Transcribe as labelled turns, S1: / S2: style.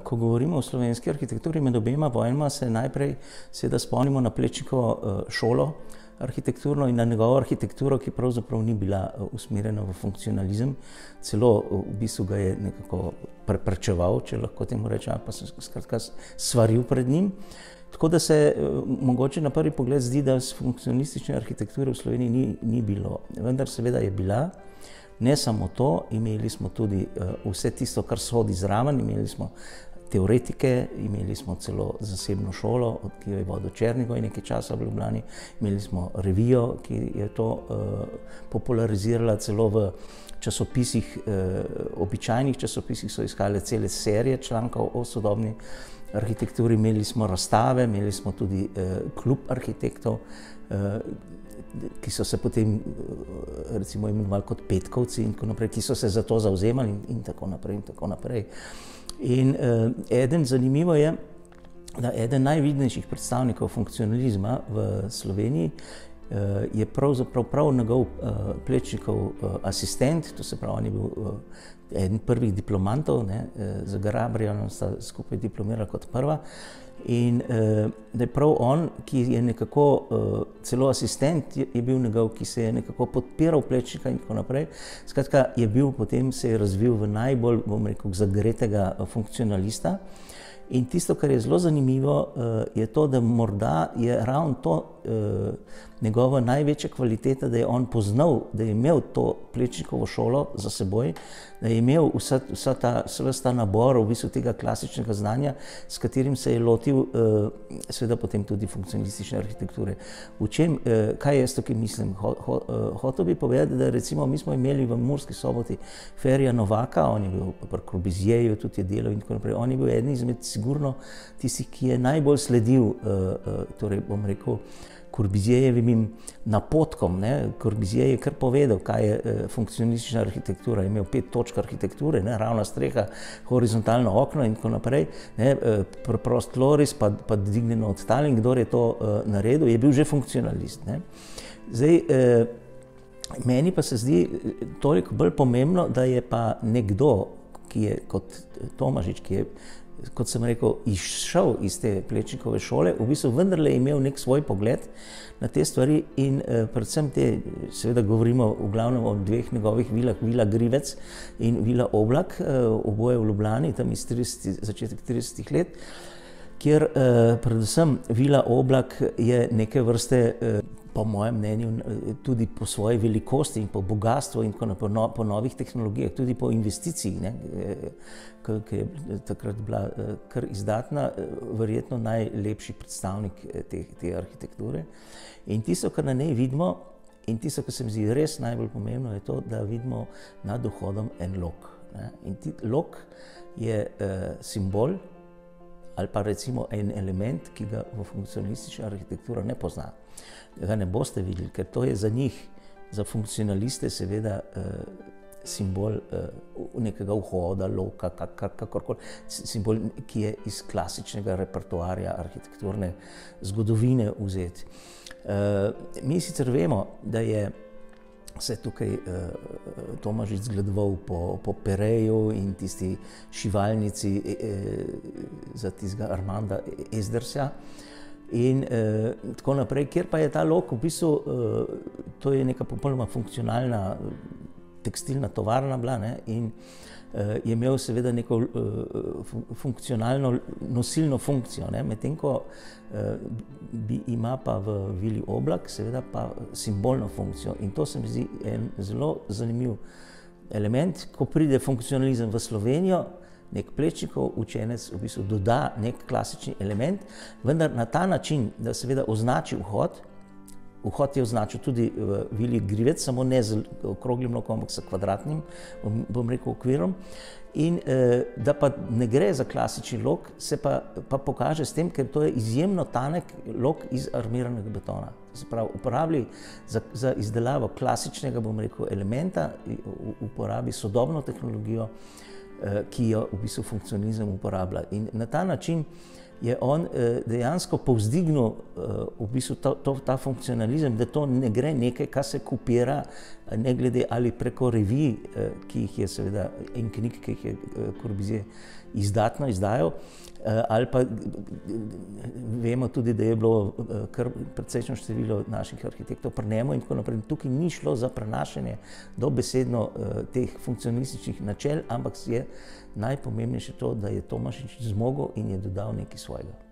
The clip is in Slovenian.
S1: Ko govorimo o slovenski arhitekturi, med obema vojnama se najprej seveda spomnimo na Plečnikovo šolo arhitekturno in na njegovo arhitekturo, ki pravzaprav ni bila usmerjena v funkcionalizem, celo v bistvu ga je nekako preprečeval, če lahko temu rečem, pa se skratka svaril pred njim. Tako da se mogoče na prvi pogled zdi, da funkcionalistične arhitekture v Sloveniji ni bilo, vendar seveda je bila. Ne samo to, imeli smo tudi vse tisto, kar sodi zraven, imeli smo teoretike, imeli smo celo zasebno šolo, ki jo je vodil Černigoj nekaj časa v Ljubljani, imeli smo revijo, ki je to popularizirala, celo v časopisih, običajnih časopisih so iskale cele serije člankov o sodobni arhitekturi, imeli smo razstave, imeli smo tudi klub arhitektov, ki so se potem recimo imenovali kot petkovci in tako naprej, ki so se za to zavzemali in tako naprej in tako naprej. In zanimivo je, da eden najvidnejših predstavnikov funkcionalizma v Sloveniji je pravzaprav prav njegov Plečnikov asistent, to se pravi, on je bil eden prvih diplomantov, z Gabrielom sta skupaj diplomirala kot prva. In da je prav on, ki je nekako, celo asistent je bil njegov, ki se je nekako podpiral Plečnika in tako naprej. Skratka, je bil, potem se je razvil v najbolj, bom rekel, zagretega funkcionalista. In tisto, kar je zelo zanimivo, je to, da morda je ravno to njegova največja kvaliteta, da je on poznal, da je imel to Plečnikovo šolo za seboj, da je imel vsa ta nabor v bistvu tega klasičnega znanja, s katerim se je lotil seveda potem tudi funkcionalistične arhitekture. Kaj jaz tukaj mislim? Hotel bi povedati, da recimo mi smo imeli v Murski Soboti Ferija Novaka, on je bil pri Corbusierju, tudi je delal in tako naprej. On je bil eden izmed sigurno tistih, ki je najbolj sledil, torej bom rekel, Corbusierjevim napotkom. Corbusier je kar povedal, kaj je funkcionalistična arhitektura. Je imel 5 točk arhitekture, ravna streha, horizontalno okno in tako naprej, preprost tloris, pa dvignjeno od tal, in kdor je to naredil, je bil že funkcionalist. Zdaj, meni pa se zdi toliko bolj pomembno, da je pa nekdo, ki je kot Tomažič, ki je, kot sem rekel, izšel iz te Plečnikove šole, v bistvu vendarle imel nek svoj pogled na te stvari in predvsem seveda govorimo v glavnem o dveh njegovih vilah, vila Grivec in vila Oblak, oboje v Ljubljani, tam iz začetek 30 let, kjer predvsem vila Oblak je neke vrste, po mojem mnenju, tudi po svoji velikosti in po bogatstvu in po novih tehnologijah, tudi po investiciji, ki je takrat bila kar izdatna, verjetno najlepši predstavnik te arhitekture. In tisto, kar na njej vidimo, in tisto, kar se mi zdi res najbolj pomembno, je to, da vidimo nad vhodom en lok. In lok je simbol ali pa recimo en element, ki ga v funkcionalistična arhitektura ne pozna. Ga ne boste videli, ker to je za njih, za funkcionaliste seveda simbol nekega vhoda, loka, kakorkoli, simbol, ki je iz klasičnega repertoarja arhitekturne zgodovine vzet. Mi sicer vemo, da je se tukaj Tomažič zgledoval po Pereju in tisti šivalnici za tistega Armanda Esdersja in tako naprej, kjer pa je ta lok v bistvu, to je neka popolnoma funkcionalna tekstilna tovarna bila, in je imel seveda neko funkcionalno nosilno funkcijo, medtem ko ima pa v vili Oblak seveda pa simbolno funkcijo. In to se mi zdi en zelo zanimiv element, ko pride funkcionalizem v Slovenijo, nek Plečnikov učenec v bistvu doda nek klasični element, vendar na ta način, da seveda označi vhod. Vhod je označil tudi v vili Grivec, samo ne z okroglim lokom, ampak s kvadratnim, bom rekel, okvirom. In da pa ne gre za klasični lok, se pa pokaže s tem, ker to je izjemno tanek lok iz armiranega betona. Se pravi, uporabi za izdelavo klasičnega, bom rekel, elementa, uporabi sodobno tehnologijo, ki jo v bistvu funkcionalizem uporablja. In na ta način je on dejansko povzdignil v bistvu ta funkcionalizem, da to ne gre nekaj, kar se kopira, ne glede ali preko revij, ki jih je seveda in knjig, ki jih je Corbusier izdatno izdajal, ali pa vemo tudi, da je bilo kar precejšnjo število naših arhitektov pri njemu in tako naprej. Tukaj ni šlo za prenašanje dobesedno teh funkcionalističnih načel, ampak je najpomembnejše to, da je Tomašič zmogel in je dodal nekaj svojega.